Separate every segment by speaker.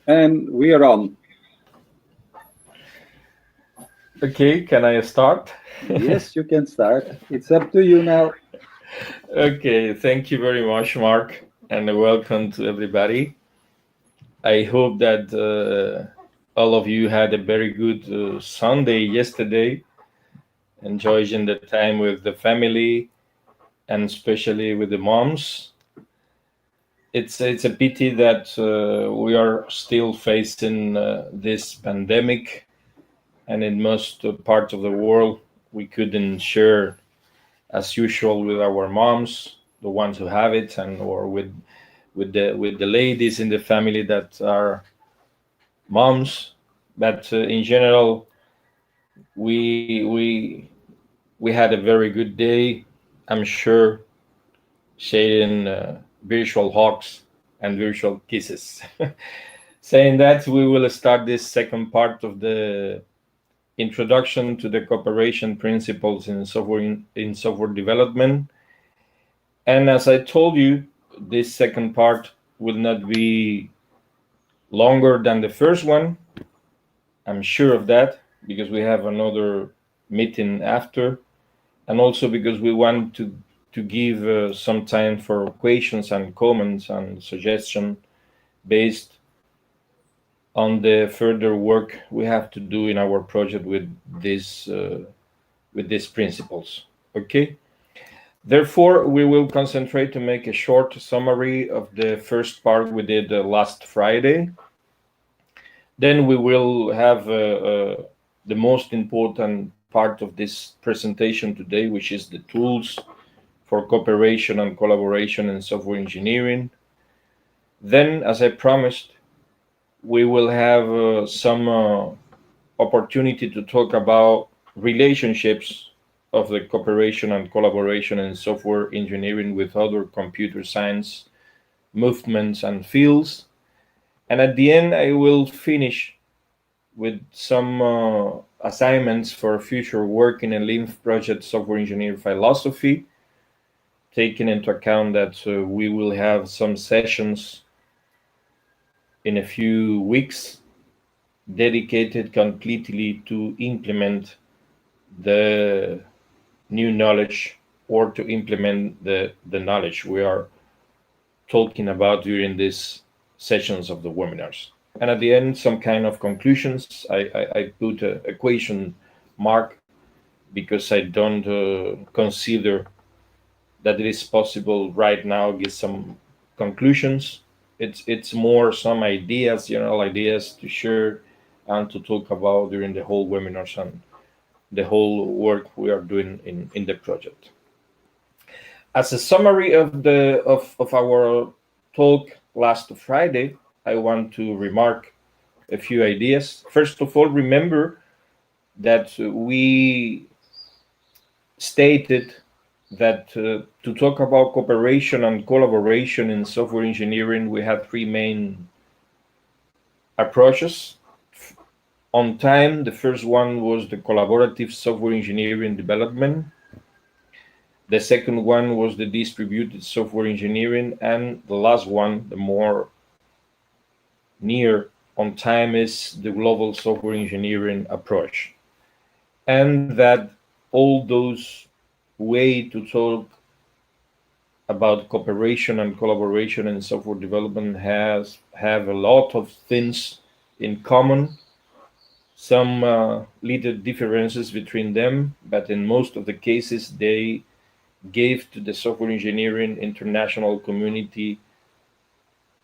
Speaker 1: And we are on.
Speaker 2: Okay, can I start?
Speaker 1: Yes, you can start. It's up to you now.
Speaker 2: Okay, thank you very much, Mark, and welcome to everybody. I hope that all of you had a very good Sunday yesterday, enjoying the time with the family and especially with the moms. It's a pity that we are still facing this pandemic, and in most parts of the world, we couldn't share as usual with our moms, the ones who have it, and or with the ladies in the family that are moms. But in general, we had a very good day. I'm sure sharing virtual hugs and virtual kisses. Saying that, we will start this second part of the introduction to the cooperation principles in software development. And as I told you, this second part will not be longer than the first one. I'm sure of that because we have another meeting after, and also because we want to give some time for questions and comments and suggestion based on the further work we have to do in our project with these principles. Okay. Therefore, we will concentrate to make a short summary of the first part we did last Friday. Then we will have the most important part of this presentation today, which is the tools for cooperation and collaboration in software engineering. Then, as I promised, we will have some opportunity to talk about relationships of the cooperation and collaboration in software engineering with other computer science movements and fields. And at the end, I will finish with some assignments for future work in a LIMF project software engineer philosophy, taking into account that we will have some sessions in a few weeks dedicated completely to implement the new knowledge or to implement the knowledge we are talking about during these sessions of the webinars. And at the end, some kind of conclusions. I put a question mark because I don't consider that it is possible right now give some conclusions. It's more some ideas, general ideas to share and to talk about during the whole webinars and the whole work we are doing in the project. As a summary of our talk last Friday, I want to remark a few ideas. First of all, remember that we stated that to talk about cooperation and collaboration in software engineering, we have three main approaches. On time, the first one was the collaborative software engineering development. The second one was the distributed software engineering. And the last one, the more near on time, is the global software engineering approach. And that all those way to talk about cooperation and collaboration in software development have a lot of things in common, some little differences between them, but in most of the cases they gave to the software engineering international community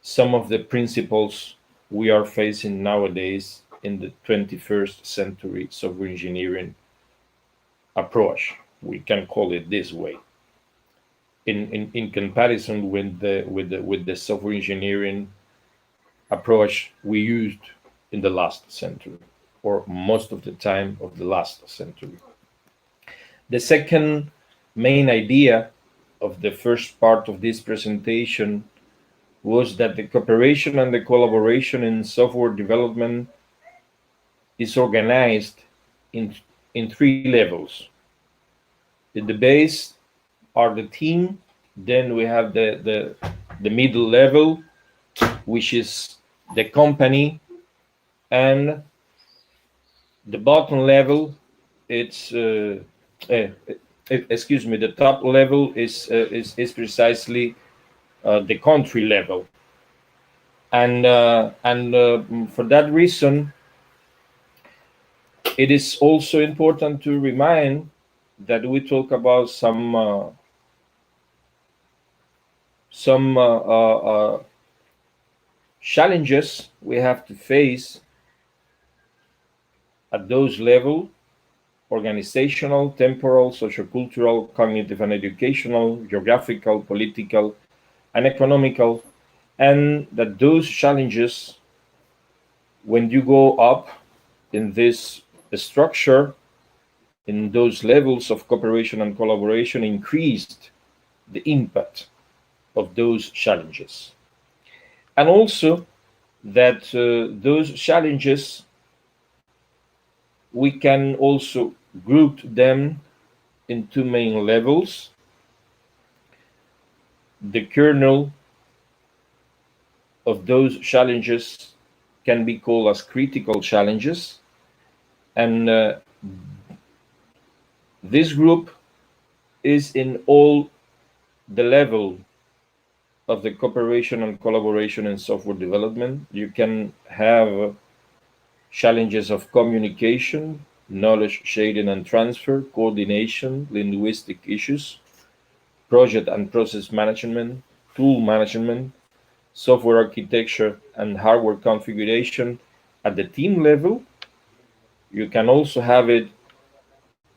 Speaker 2: some of the principles we are facing nowadays in the 21st century software engineering approach. We can call it this way. In comparison with the software engineering approach we used in the last century, or most of the time of the last century. The second main idea of the first part of this presentation was that the cooperation and the collaboration in software development is organized in three levels. In the base are the team, then we have the middle level, which is the company, and the bottom level, it's excuse me, the top level is precisely the country level, and for that reason, it is also important to remind that we talk about some challenges we have to face at those levels: organizational, temporal, sociocultural, cognitive and educational, geographical, political, and economical, and that those challenges, when you go up in this structure, in those levels of cooperation and collaboration, increased the impact of those challenges. And also that those challenges, we can also group them in two main levels. The kernel of those challenges can be called as critical challenges, and this group is in all the level of the cooperation and collaboration in software development. You can have challenges of communication, knowledge sharing and transfer, coordination, linguistic issues, project and process management, tool management, software architecture and hardware configuration at the team level. You can also have it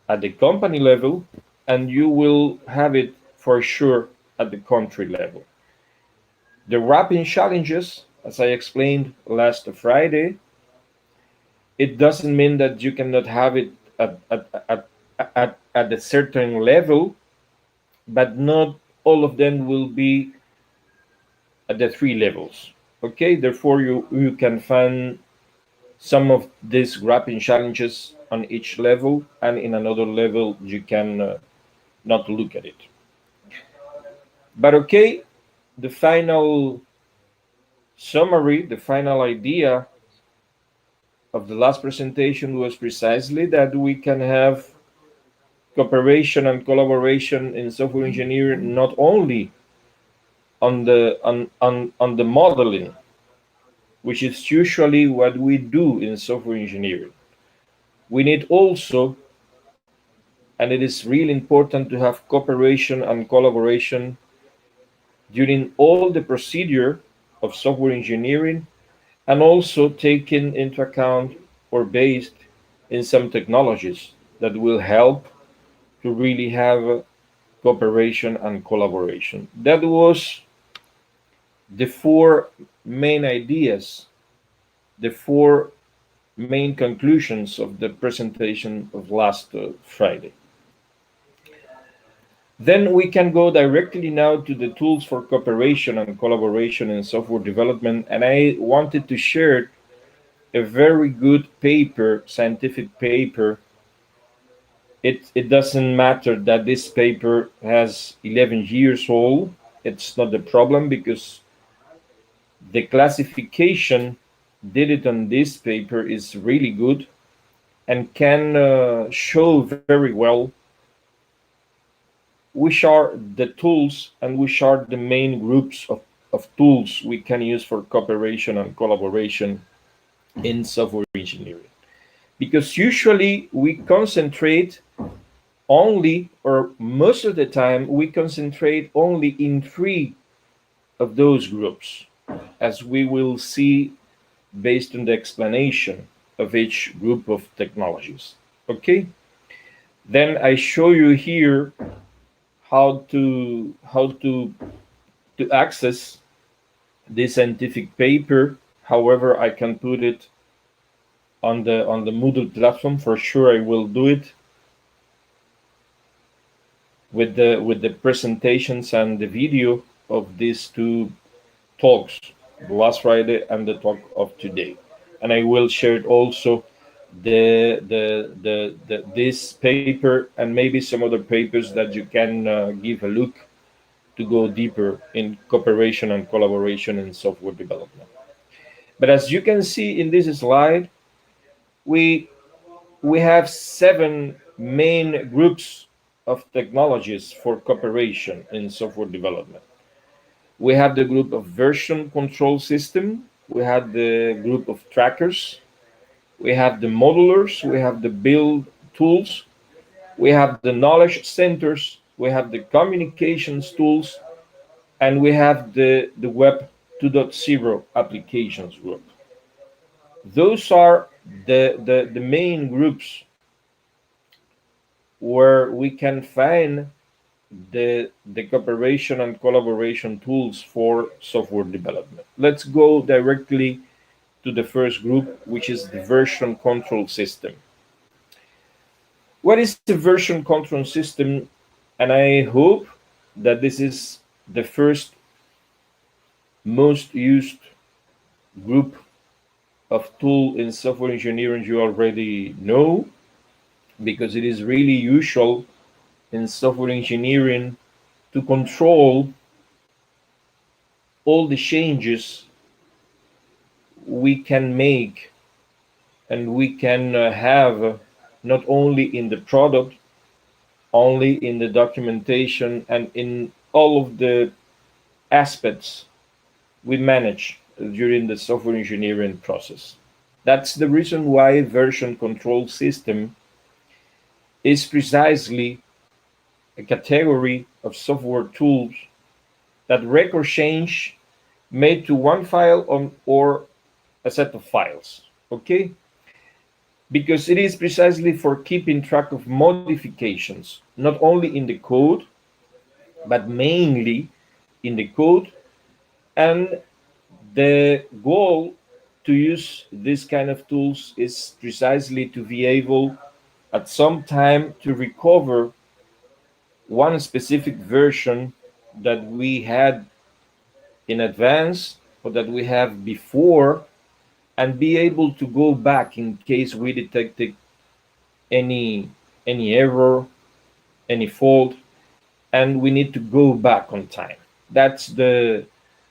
Speaker 2: at the company level, and you will have it for sure at the country level. The wrapping challenges, as I explained last Friday, it doesn't mean that you cannot have it at a certain level, but not all of them will be at the three levels. Okay, therefore you can find some of these wrapping challenges on each level, and in another level you can not look at it. But okay, the final summary, the final idea of the last presentation was precisely that we can have cooperation and collaboration in software engineering not only on the modeling, which is usually what we do in software engineering. We need also, and it is really important to have cooperation and collaboration during all the procedure of software engineering, and also taking into account or based in some technologies that will help to really have cooperation and collaboration. That was the four main ideas, the four main conclusions of the presentation of last Friday. Then we can go directly now to the tools for cooperation and collaboration in software development, and I wanted to share a very good paper, scientific paper. It doesn't matter that this paper has 11 years old. It's not the problem, because the classification did on this paper is really good and can show very well which are the tools and which are the main groups of tools we can use for cooperation and collaboration in software engineering. Because usually we concentrate only, or most of the time, we concentrate only in three of those groups, as we will see based on the explanation of each group of technologies. Okay? Then I show you here how to access this scientific paper. However, I can put it on the Moodle platform. For sure, I will do it with the presentations and the video of these two talks, the last Friday and the talk of today. And I will share it also this paper and maybe some other papers that you can give a look to go deeper in cooperation and collaboration in software development. But as you can see in this slide, we have 7 main groups of technologies for cooperation in software development. We have the group of version control system, we have the group of trackers, we have the modelers, we have the build tools, we have the knowledge centers, we have the communications tools, and we have the Web 2.0 applications group. Those are the main groups where we can find the cooperation and collaboration tools for software development. Let's go directly to the first group, which is the version control system. What is the version control system? And I hope that this is the first most used group of tool in software engineering you already know, because it is really usual in software engineering to control all the changes we can make and we can have not only in the product, only in the documentation and in all of the aspects we manage during the software engineering process. That's the reason why version control system is precisely a category of software tools that record change made to one file or a set of files, okay? Because it is precisely for keeping track of modifications, not only in the code, but mainly in the code. And the goal to use this kind of tools is precisely to be able at some time to recover one specific version that we had in advance or that we have before, and be able to go back in case we detected any error, any fault, and we need to go back on time. That's the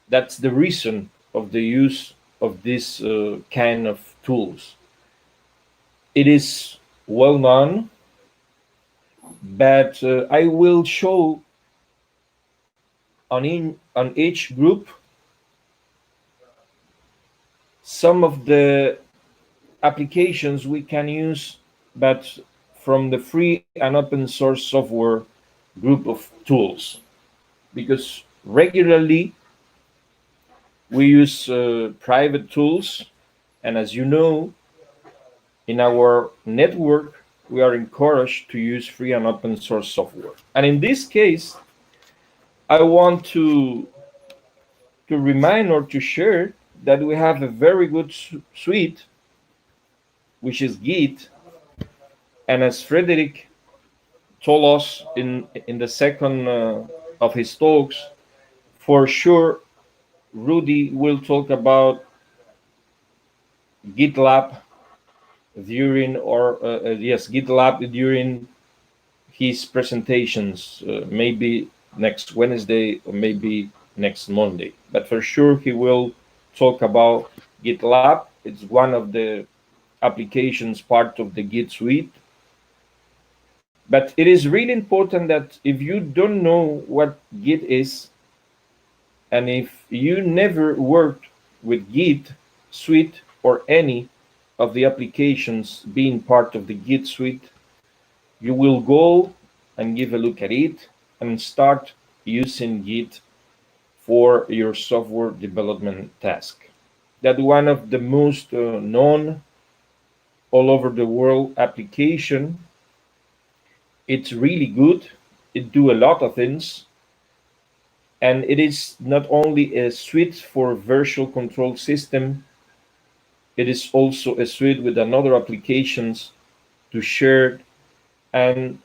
Speaker 2: reason of the use of this kind of tools. It is well known, but I will show on each group some of the applications we can use, but from the free and open source software group of tools, because regularly we use private tools, and as you know, in our network we are encouraged to use free and open source software. And in this case, I want to remind or to share that we have a very good suite, which is Git. And as Frederick told us in the second of his talks, for sure Rudy will talk about GitLab during GitLab during his presentations, maybe next Wednesday or maybe next Monday. But for sure he will talk about GitLab. It's one of the applications part of the Git suite. But it is really important that if you don't know what Git is, and if you never worked with Git suite or any of the applications being part of the Git suite, you will go and give a look at it and start using Git for your software development task. That's one of the most known all over the world application. It's really good. It do a lot of things. And it is not only a suite for virtual control system, it is also a suite with another applications to share and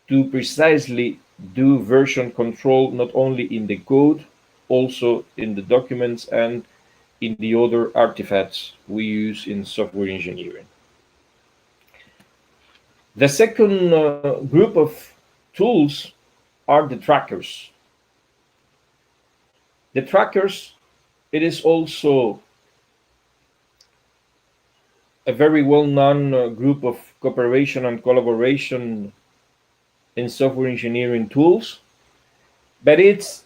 Speaker 2: to precisely do version control, not only in the code, also in the documents and in the other artifacts we use in software engineering. The second group of tools are the trackers. The trackers, it is also a very well-known group of cooperation and collaboration in software engineering tools, but it's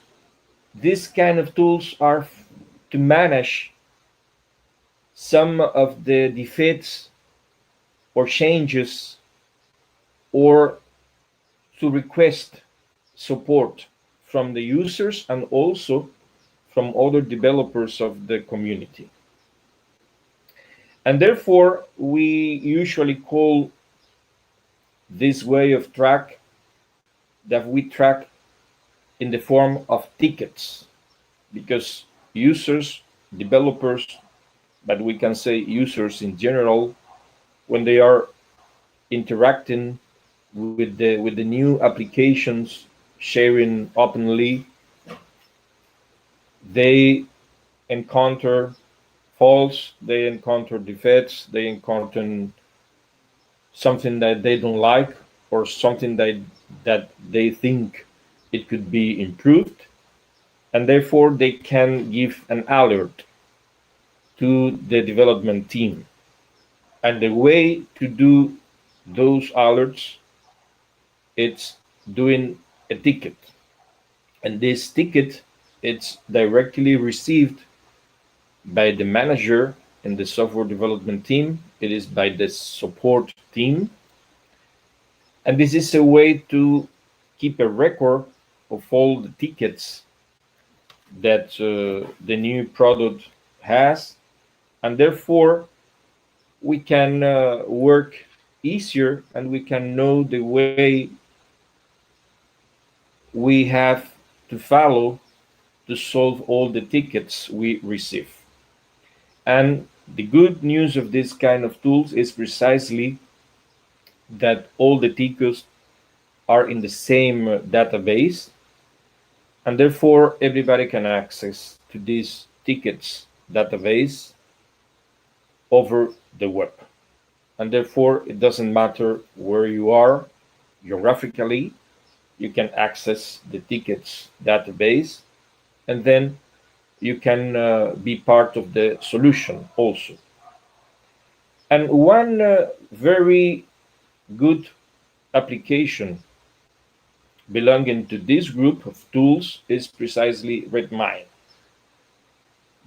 Speaker 2: these kind of tools are to manage some of the defects or changes, or to request support from the users and also from other developers of the community. And therefore, we usually call this way of track that we track in the form of tickets, because users, developers, but we can say users in general, when they are interacting with the new applications, sharing openly, they encounter faults, they encounter defects, they encounter something that they don't like, or something that they think it could be improved, and therefore they can give an alert to the development team. And the way to do those alerts, it's doing a ticket. And this ticket, it's directly received by the manager in the software development team. It is by the support team. And this is a way to keep a record of all the tickets that the new product has. And therefore, we can work easier, and we can know the way we have to follow to solve all the tickets we receive. And the good news of this kind of tools is precisely that all the tickets are in the same database, and therefore everybody can access to this tickets database over the web. And therefore it doesn't matter where you are geographically, you can access the tickets database, and then you can be part of the solution also. And one very good application belonging to this group of tools is precisely Redmine.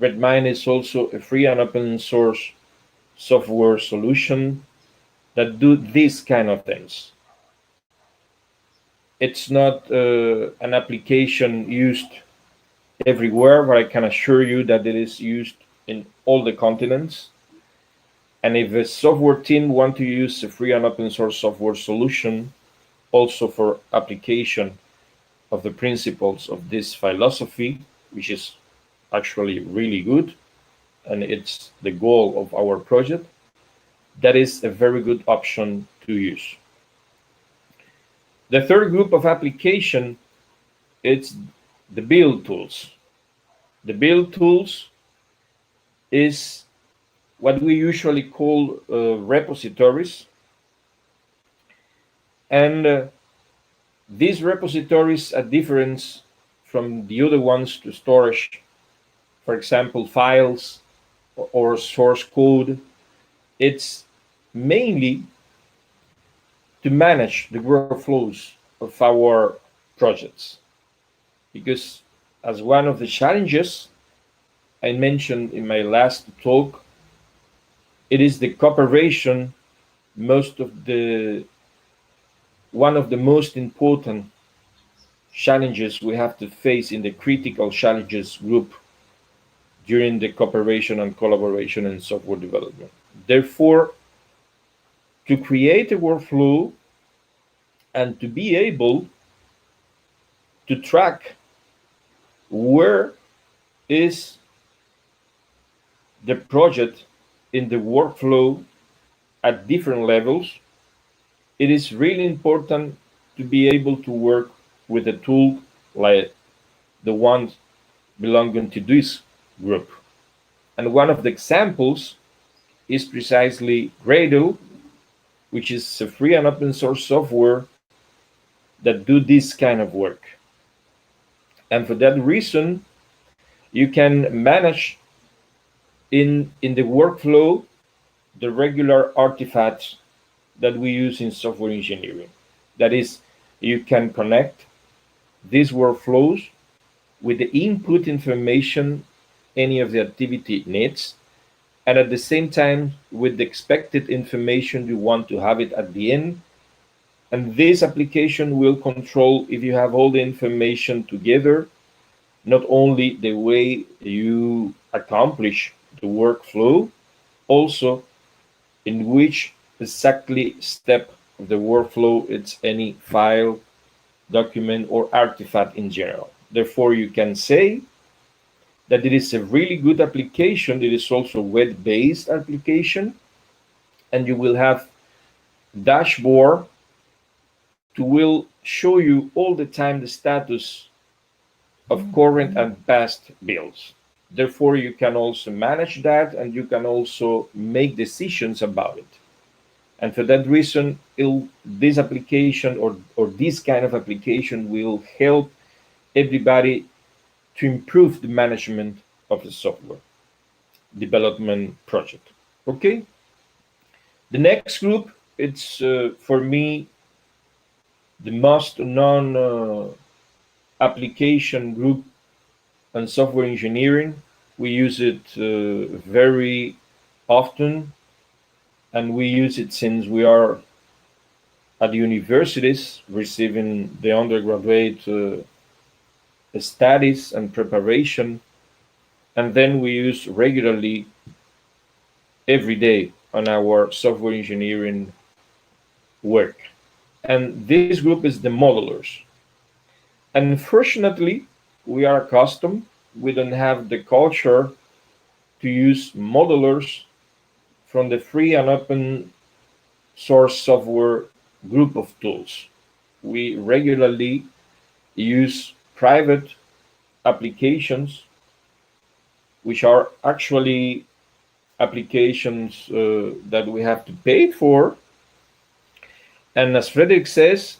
Speaker 2: Redmine is also a free and open source software solution that do these kind of things. It's not an application used everywhere, but I can assure you that it is used in all the continents. And if a software team want to use a free and open source software solution also for application of the principles of this philosophy, which is actually really good, and it's the goal of our project, that is a very good option to use. The third group of application, it's the build tools. The build tools is what we usually call repositories. And these repositories are different from the other ones to storage, for example, files or source code. It's mainly to manage the workflows of our projects. Because as one of the challenges I mentioned in my last talk, it is the cooperation, one of the most important challenges we have to face in the critical challenges group during the cooperation and collaboration in software development. Therefore, to create a workflow and to be able to track where is the project in the workflow at different levels, it is really important to be able to work with a tool like the ones belonging to this group. And one of the examples is precisely Gradle, which is a free and open source software that do this kind of work. And for that reason, you can manage in the workflow the regular artifacts that we use in software engineering. That is, you can connect these workflows with the input information any of the activity needs, and at the same time with the expected information you want to have it at the end. And this application will control if you have all the information together, not only the way you accomplish the workflow, also in which exactly step of the workflow it's any file, document, or artifact in general. Therefore, you can say that it is a really good application. It is also web-based application, and you will have dashboard to will show you all the time the status of current and past bills. Therefore, you can also manage that, and you can also make decisions about it. And for that reason, this application or this kind of application will help everybody to improve the management of the software development project. Okay. The next group, it's for me the most known application group on software engineering. We use it very often, and we use it since we are at universities receiving the undergraduate studies and preparation, and then we use regularly every day on our software engineering work. And this group is the modelers. Unfortunately, we are accustomed, we don't have the culture to use modelers from the free and open source software group of tools. We regularly use private applications, which are actually applications that we have to pay for. And as Frederick says,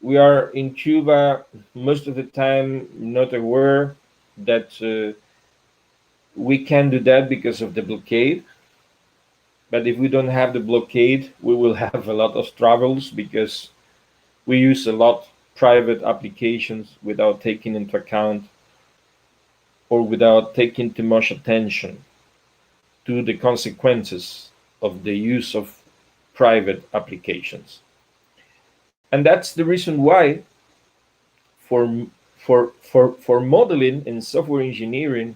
Speaker 2: we are in Cuba most of the time not aware that we can do that because of the blockade. But if we don't have the blockade, we will have a lot of troubles because we use a lot private applications without taking into account or without taking too much attention to the consequences of the use of private applications. And that's the reason why for modeling in software engineering,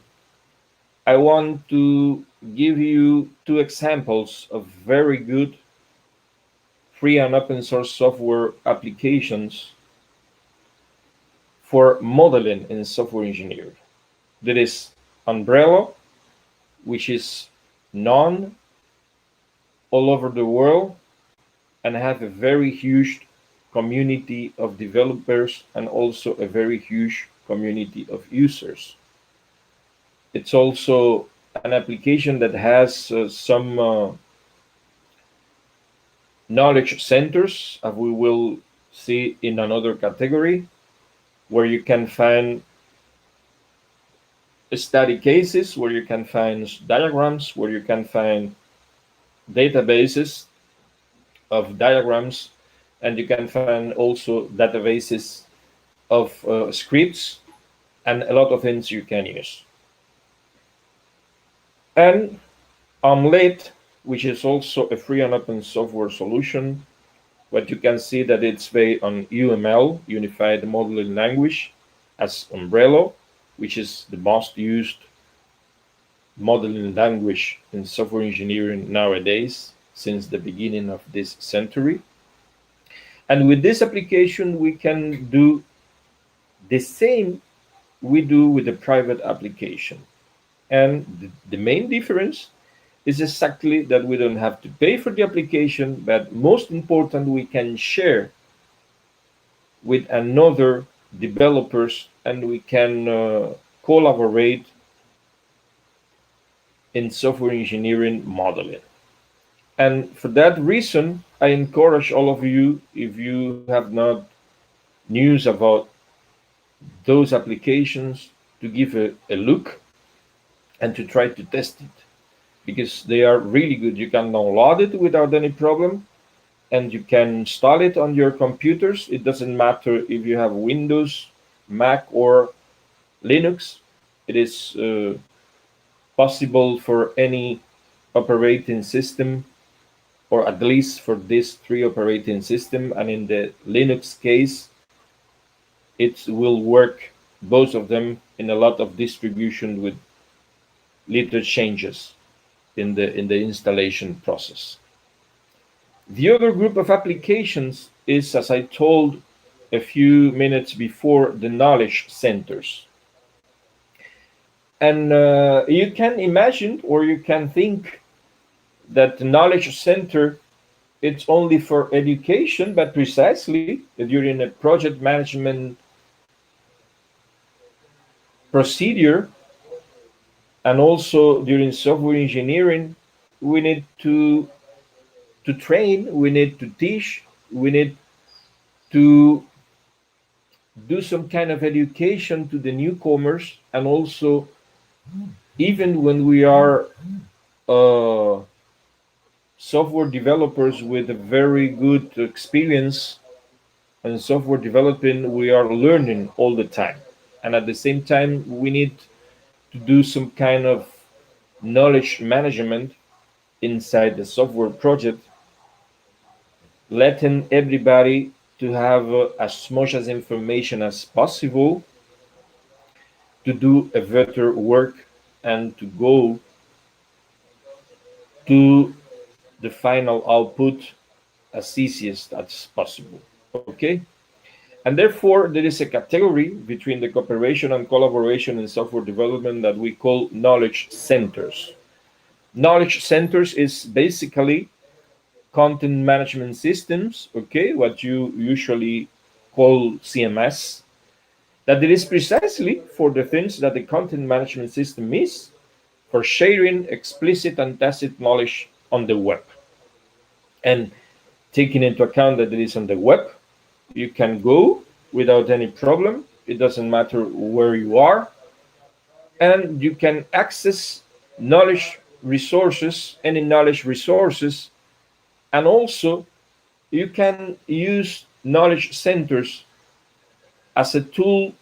Speaker 2: I want to give you two examples of very good free and open source software applications for modeling in software engineering. There is Umbrella, which is known all over the world and have a very huge community of developers and also a very huge community of users. It's also an application that has some knowledge centers, as we will see in another category, where you can find study cases, where you can find diagrams, where you can find databases of diagrams, and you can find also databases of scripts and a lot of things you can use. And Omelette, which is also a free and open software solution, but you can see that it's based on UML, Unified Modeling Language, as Umbrella, which is the most used modeling language in software engineering nowadays, since the beginning of this century. And with this application, we can do the same we do with the private application. And the main difference is exactly that we don't have to pay for the application, but most important, we can share with another developers and we can collaborate in software engineering modeling. And for that reason, I encourage all of you, if you have not news about those applications, to give a look and to try to test it. because they are really good. You can download it without any problem, and you can install it on your computers. It doesn't matter if you have Windows, Mac, or Linux. It is possible for any operating system, or at least for these three operating system. And in the Linux case, it will work, both of them, in a lot of distribution with little changes in the installation process. The other group of applications is, as I told a few minutes before, the knowledge centers. And you can imagine, or you can think, that the knowledge center, it's only for education, but precisely during a project management procedure, and also during software engineering, we need to train, we need to teach, we need to do some kind of education to the newcomers, and also, even when we are uh, software developers with a very good experience in software developing, we are learning all the time. And at the same time, we need to do some kind of knowledge management inside the software project, letting everybody to have as much as information as possible to do a better work and to go to the final output as easiest as possible. Okay? And therefore, there is a category between the cooperation and collaboration in software development that we call knowledge centers. Knowledge centers is basically content management systems, okay, what you usually call CMS, that it is precisely for the things that the content management system is, for sharing explicit and tacit knowledge on the web. And taking into account that it is on the web, you can go without any problem. It doesn't matter where you are. And you can access knowledge resources, any knowledge resources. And also, you can use knowledge centers as a tool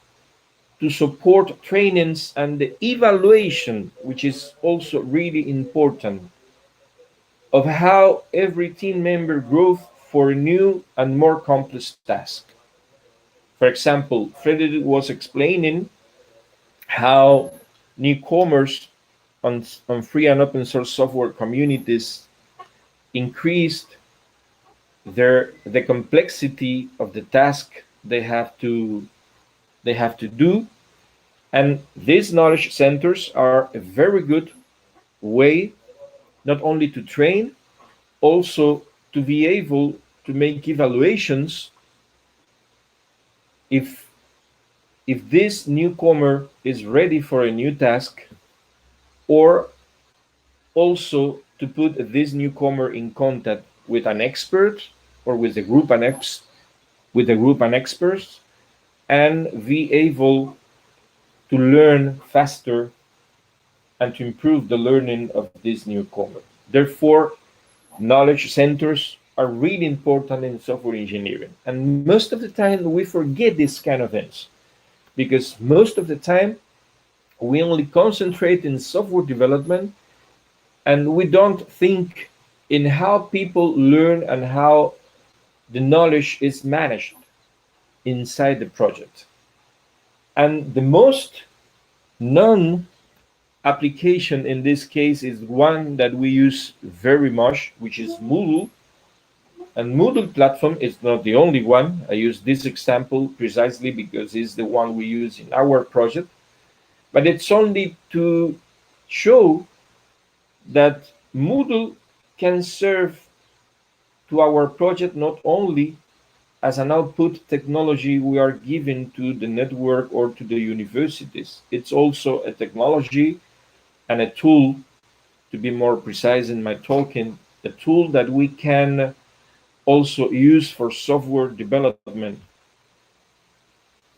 Speaker 2: to support trainings and the evaluation, which is also really important, of how every team member grows for a new and more complex task. For example, Frederick was explaining how newcomers on free and open source software communities increased the complexity of the task they have to do. And these knowledge centers are a very good way not only to train, also to be able to make evaluations if this newcomer is ready for a new task, or also to put this newcomer in contact with an expert, or with a group and experts, and be able to learn faster and to improve the learning of this newcomer. Therefore, knowledge centers are really important in software engineering. And most of the time, we forget these kind of things, because most of the time, we only concentrate in software development, and we don't think in how people learn and how the knowledge is managed inside the project. And the most known application in this case is one that we use very much, which is Moodle. And Moodle platform is not the only one. I use this example precisely because it's the one we use in our project. But it's only to show that Moodle can serve to our project not only as an output technology we are giving to the network or to the universities. It's also a technology and a tool, to be more precise in my talking, a tool that we can also use for software development.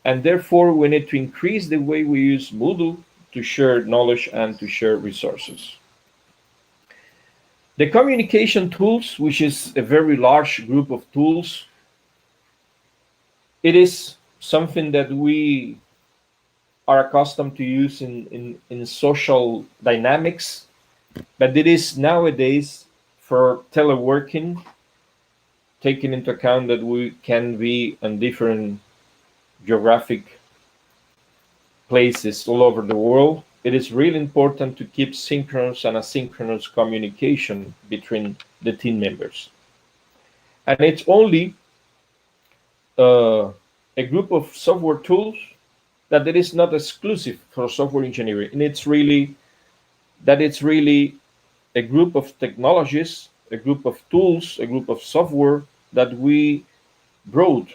Speaker 2: And therefore, we need to increase the way we use Moodle to share knowledge and to share resources. The communication tools, which is a very large group of tools, it is something that we are accustomed to use in social dynamics, but it is nowadays for teleworking, taking into account that we can be on different geographic places all over the world. It is really important to keep synchronous and asynchronous communication between the team members. And it's only a group of software tools that it is not exclusive for software engineering. And it's really a group of technologies, a group of tools, a group of software that we brought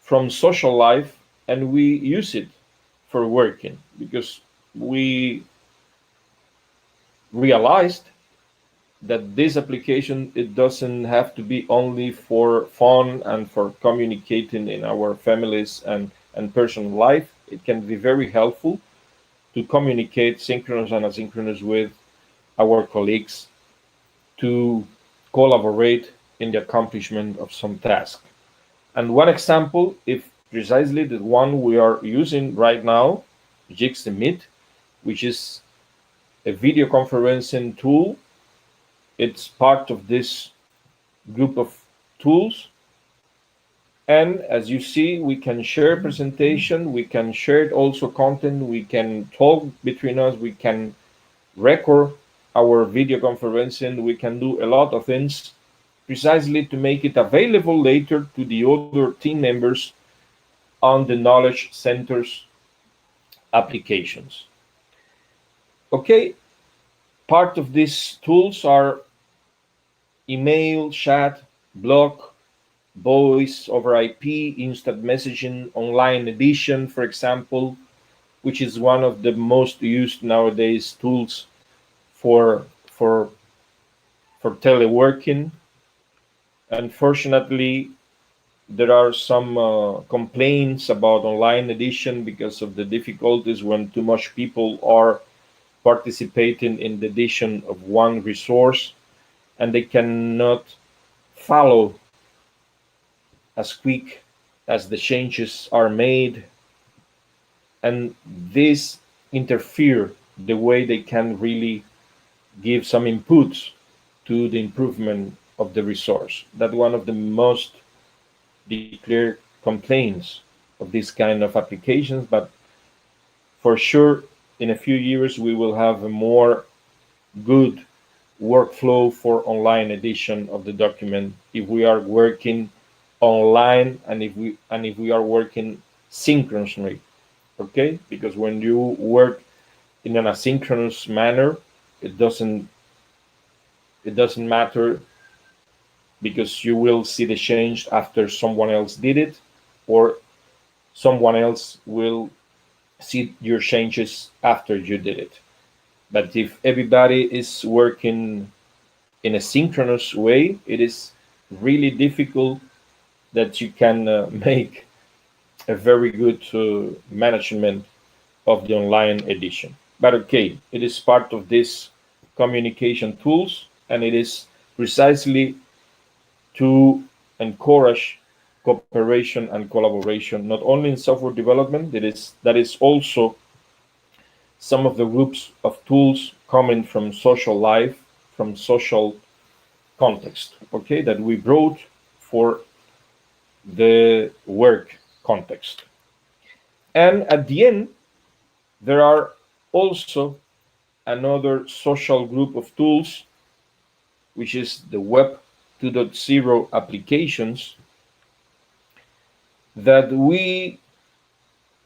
Speaker 2: from social life and we use it for working because we realized that this application, it doesn't have to be only for fun and for communicating in our families and personal life. It can be very helpful to communicate synchronous and asynchronous with our colleagues, to collaborate in the accomplishment of some task. And one example, if precisely the one we are using right now, Jitsi Meet, which is a video conferencing tool. It's part of this group of tools. And as you see, we can share presentation, we can share also content, we can talk between us, we can record our video conferencing, we can do a lot of things precisely to make it available later to the other team members on the knowledge centers applications. Okay, part of these tools are email, chat, blog, voice over IP, instant messaging, online edition, for example, which is one of the most used nowadays tools for teleworking. Unfortunately, there are some complaints about online edition because of the difficulties when too much people are participating in the edition of one resource and they cannot follow as quick as the changes are made, and this interfere the way they can really give some inputs to the improvement of the resource. That's one of the most declared complaints of this kind of applications, but for sure in a few years we will have a more good workflow for online edition of the document if we are working online and if we are working synchronously. Okay, because when you work in an asynchronous manner, it doesn't matter because you will see the change after someone else did it, or someone else will see your changes after you did it. But if everybody is working in a synchronous way, it is really difficult that you can make a very good management of the online edition. But okay, it is part of this communication tools, and it is precisely to encourage cooperation and collaboration, not only in software development. That is also some of the groups of tools coming from social life, from social context, okay, that we brought for the work context. And at the end, there are also another social group of tools, which is the Web 2.0 applications that we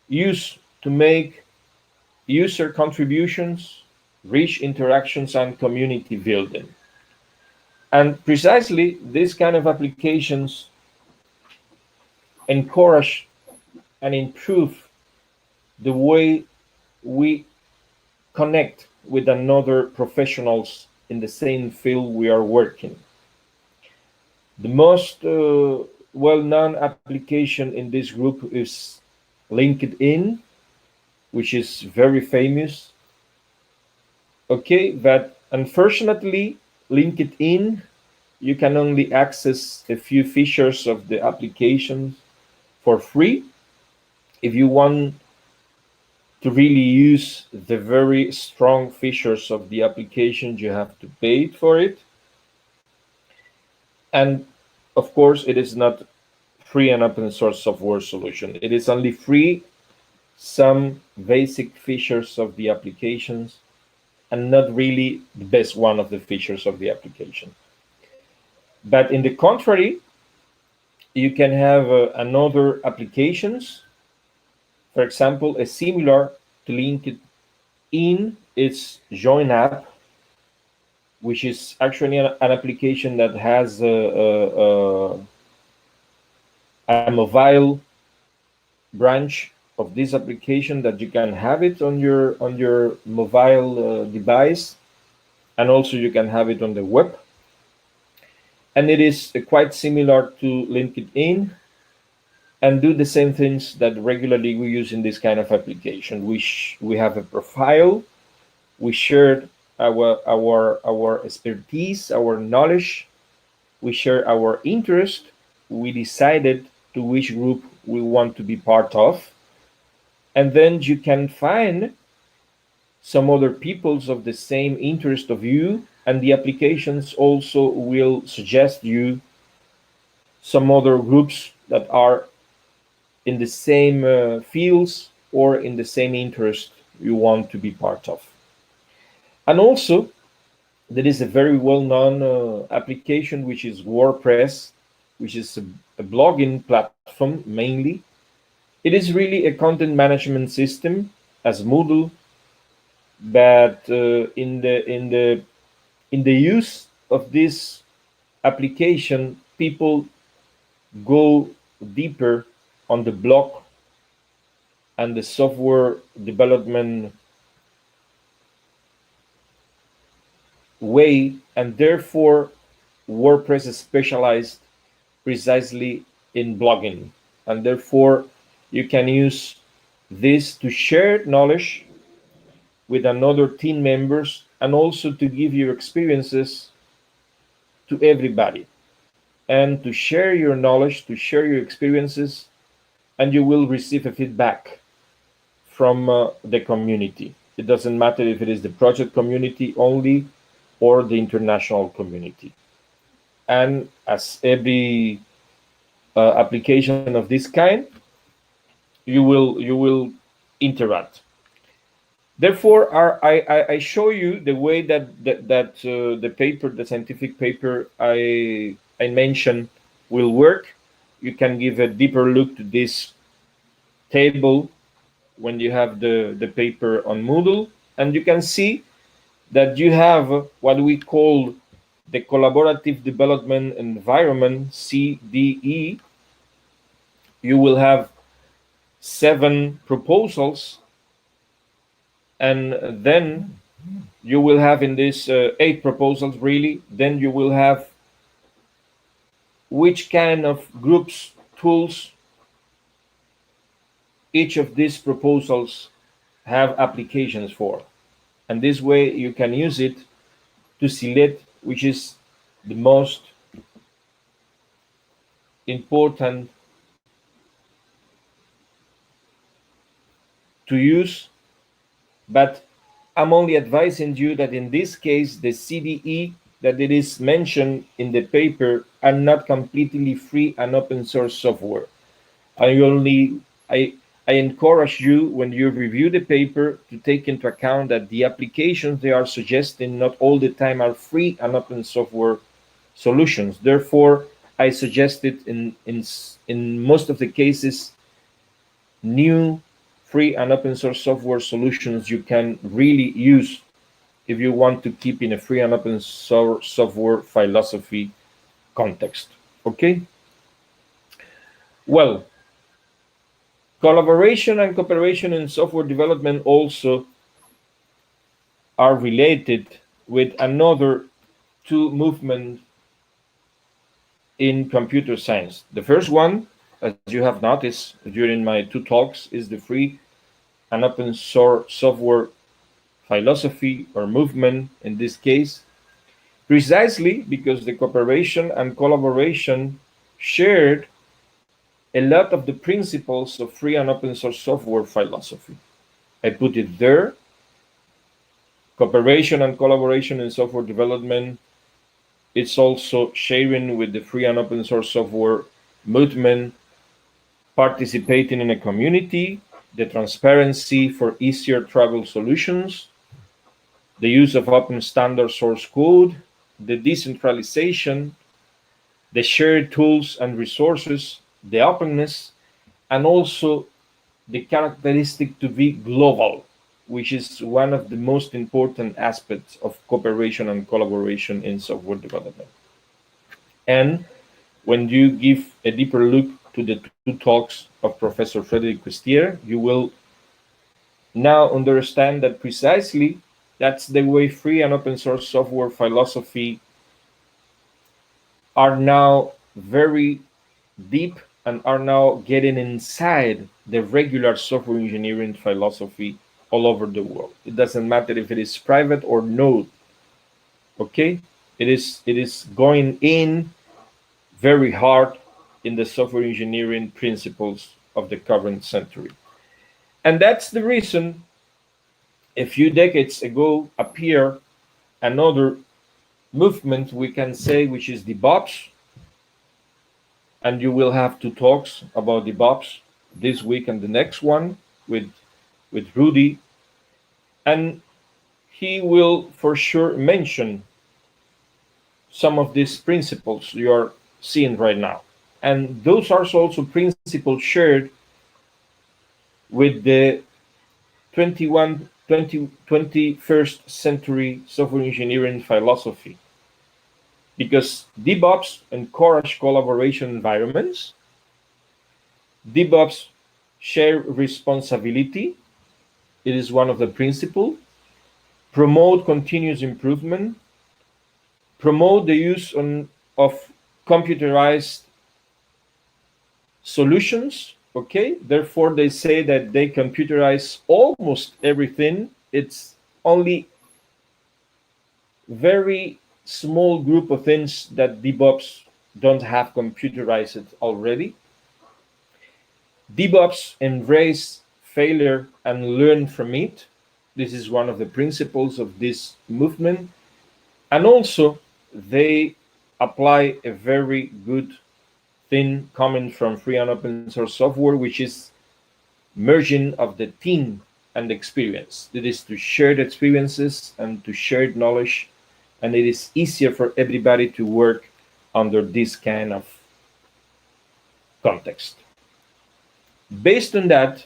Speaker 2: use to make user contributions, rich interactions, and community building. And precisely these kind of applications encourage and improve the way we connect with another professionals in the same field we are working. The most well-known application in this group is LinkedIn, which is very famous. Okay, but unfortunately, LinkedIn, you can only access a few features of the application for free. If you want to really use the very strong features of the application, you have to pay for it. And of course, it is not free and open source software solution. It is only free some basic features of the applications and not really the best one of the features of the application. But in the contrary, you can have another applications. For example, a similar to LinkedIn is Join App, which is actually an application that has a mobile branch of this application that you can have it on your mobile device, and also you can have it on the web. And it is quite similar to LinkedIn and do the same things that regularly we use in this kind of application. We have a profile, we shared our expertise, our knowledge, we share our interest, we decided to which group we want to be part of, and then you can find some other peoples of the same interest of you, and the applications also will suggest you some other groups that are in the same fields or in the same interest you want to be part of. And also, there is a very well-known application, which is WordPress, which is a blogging platform mainly. It is really a content management system as Moodle, but in the use of this application, people go deeper on the blog and the software development way, and therefore WordPress is specialized precisely in blogging, and therefore you can use this to share knowledge with another team members and also to give your experiences to everybody and to share your knowledge, to share your experiences, and you will receive a feedback from the community. It doesn't matter if it is the project community only or the international community. And as every application of this kind, you will interact. Therefore, I show you the way that the paper, the scientific paper I mentioned, will work. You can give a deeper look to this table when you have the paper on Moodle, and you can see that you have what we call the Collaborative Development Environment, CDE. You will have 7 proposals, and then you will have in this 8 proposals really, then you will have which kind of groups, tools each of these proposals have applications for. And this way you can use it to select which is the most important to use. But I'm only advising you that in this case, the CDE that it is mentioned in the paper are not completely free and open source software. I encourage you, when you review the paper, to take into account that the applications they are suggesting not all the time are free and open software solutions. Therefore, I suggested in most of the cases new free and open source software solutions you can really use if you want to keep in a free and open source software philosophy context. Okay? Well, collaboration and cooperation in software development also are related with another 2 movements in computer science. The first one, as you have noticed during my 2 talks, is the free and open source software philosophy or movement in this case. precisely because the cooperation and collaboration shared a lot of the principles of free and open source software philosophy. I put it there. Cooperation and collaboration in software development. It's also sharing with the free and open source software movement, participating in a community, the transparency for easier trouble solutions, the use of open standard source code, the decentralization, the shared tools and resources, the openness, and also the characteristic to be global, which is one of the most important aspects of cooperation and collaboration in software development. And when you give a deeper look to the two talks of Professor Frédéric Costière, you will now understand that precisely that's the way free and open source software philosophy are now very deep and are now getting inside the regular software engineering philosophy all over the world. It doesn't matter if it is private or node. Okay, it is going in very hard in the software engineering principles of the current century. And that's the reason a few decades ago appeared another movement, we can say, which is DevOps. And you will have two talks about DevOps this week and the next one with Rudy. And he will for sure mention some of these principles you are seeing right now. And those are also principles shared with the 21st century software engineering philosophy. Because DevOps encourage collaboration environments, DevOps share responsibility, it is one of the principles, promote continuous improvement, promote the use of computerized solutions. Okay, therefore they say that they computerize almost everything. It's only very small group of things that DevOps don't have computerized already. DevOps embrace failure and learn from it. This is one of the principles of this movement. And also they apply a very good thing coming from free and open source software, which is merging of the team and the experience. It is to share the experiences and to share knowledge, and it is easier for everybody to work under this kind of context. Based on that,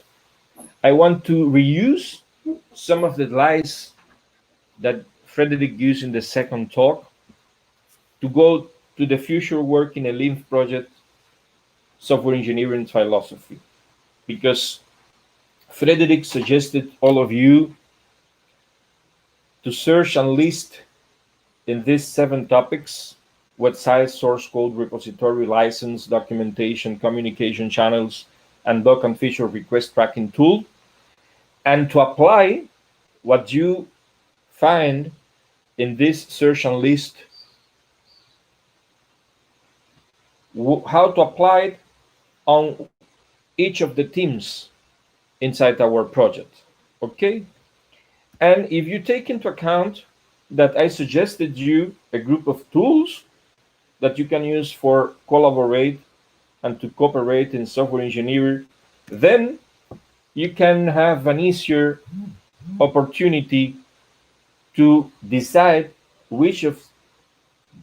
Speaker 2: I want to reuse some of the slides that Frédéric used in the second talk to go to the future work in a LIMF project software engineering philosophy, because Frédéric suggested all of you to search and list in these 7 topics: website, source code, repository, license, documentation, communication channels, and bug and feature request tracking tool, and to apply what you find in this search and list, how to apply it on each of the teams inside our project. Okay, and if you take into account that I suggested you a group of tools that you can use for collaborate and to cooperate in software engineering, then you can have an easier opportunity to decide which of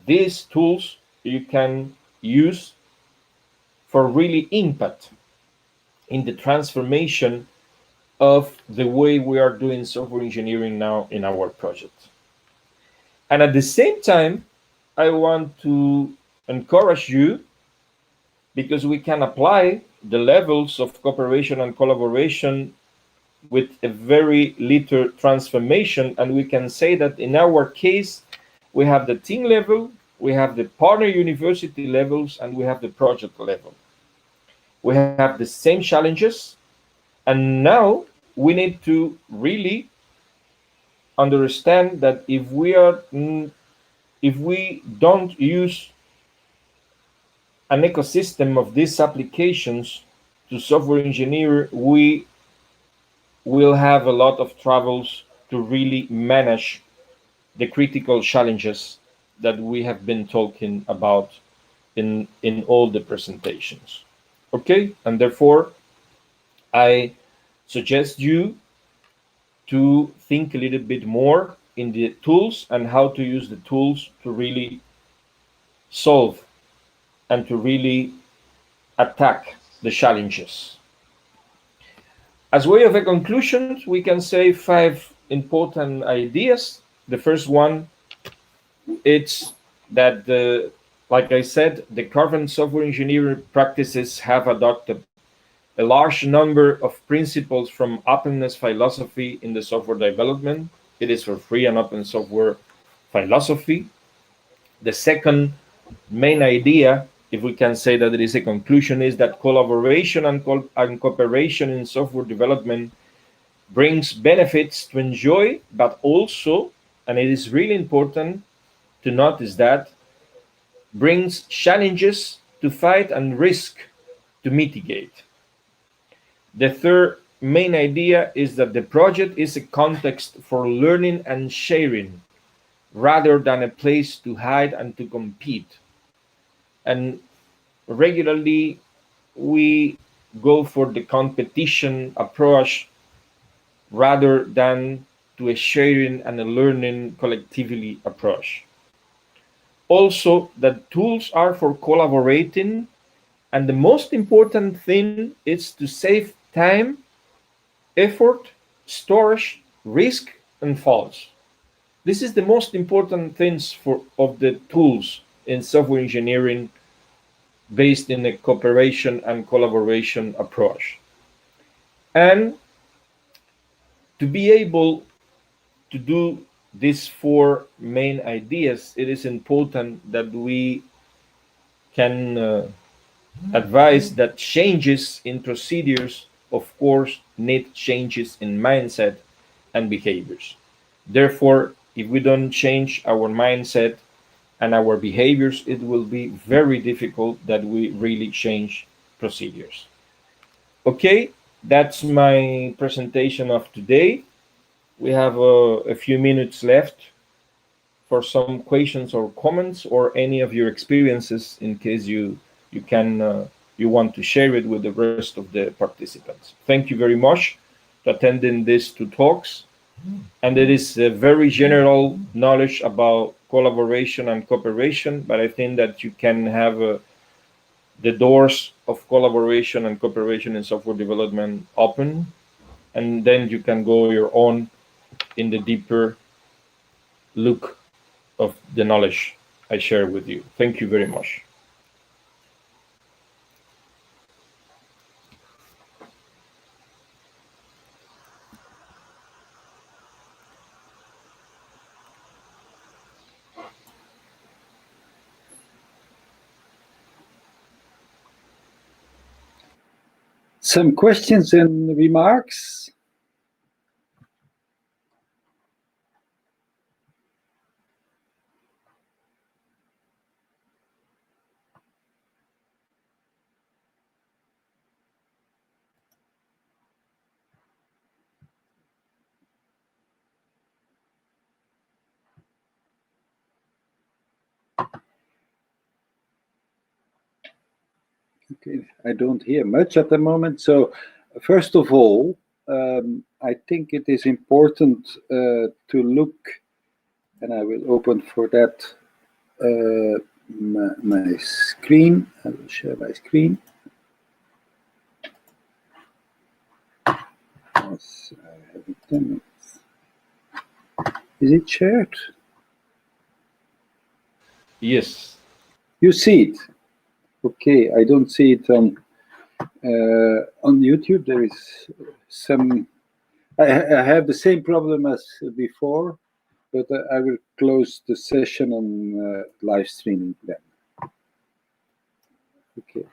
Speaker 2: these tools you can use for really impact in the transformation of the way we are doing software engineering now in our project. And at the same time, I want to encourage you, because we can apply the levels of cooperation and collaboration with a very little transformation. And we can say that in our case, we have the team level, we have the partner university levels, and we have the project level. We have the same challenges, and now we need to really understand that if we are if we don't use an ecosystem of these applications to software engineer, we will have a lot of troubles to really manage the critical challenges that we have been talking about in all the presentations. Okay, and therefore I suggest you to think a little bit more in the tools and how to use the tools to really solve and to really attack the challenges. As way of a conclusion, we can say 5 important ideas. The first one, it's that like I said, the current software engineering practices have adopted a large number of principles from openness philosophy in the software development. It is for free and open software philosophy. The second main idea, if we can say that it is a conclusion, is that collaboration and cooperation in software development brings benefits to enjoy, but also, and it is really important to notice that, brings challenges to fight and risk to mitigate. The third main idea is that the project is a context for learning and sharing rather than a place to hide and to compete. And regularly we go for the competition approach rather than to a sharing and a learning collectively approach. Also, that tools are for collaborating, and the most important thing is to save time, effort, storage, risk, and faults. This is the most important things of the tools in software engineering based in a cooperation and collaboration approach. And to be able to do these 4 main ideas, it is important that we can advise that changes in procedures, of course, need changes in mindset and behaviors. Therefore, if we don't change our mindset and our behaviors, it will be very difficult that we really change procedures. Okay, that's my presentation of today. We have a few minutes left for some questions or comments or any of your experiences in case you want to share it with the rest of the participants. Thank you very much for attending these 2 talks. And it is a very general knowledge about collaboration and cooperation, but I think that you can have the doors of collaboration and cooperation in software development open, and then you can go your own in the deeper look of the knowledge I share with you. Thank you very much.
Speaker 1: Some questions and remarks? Okay, I don't hear much at the moment. So, first of all, I think it is important to look, and I will open for that my screen. I will share my screen. Yes, I have it done. Is it shared?
Speaker 2: Yes.
Speaker 1: You see it? Okay, I don't see it on YouTube. There is some. I have the same problem as before, but I will close the session on live streaming then. Okay.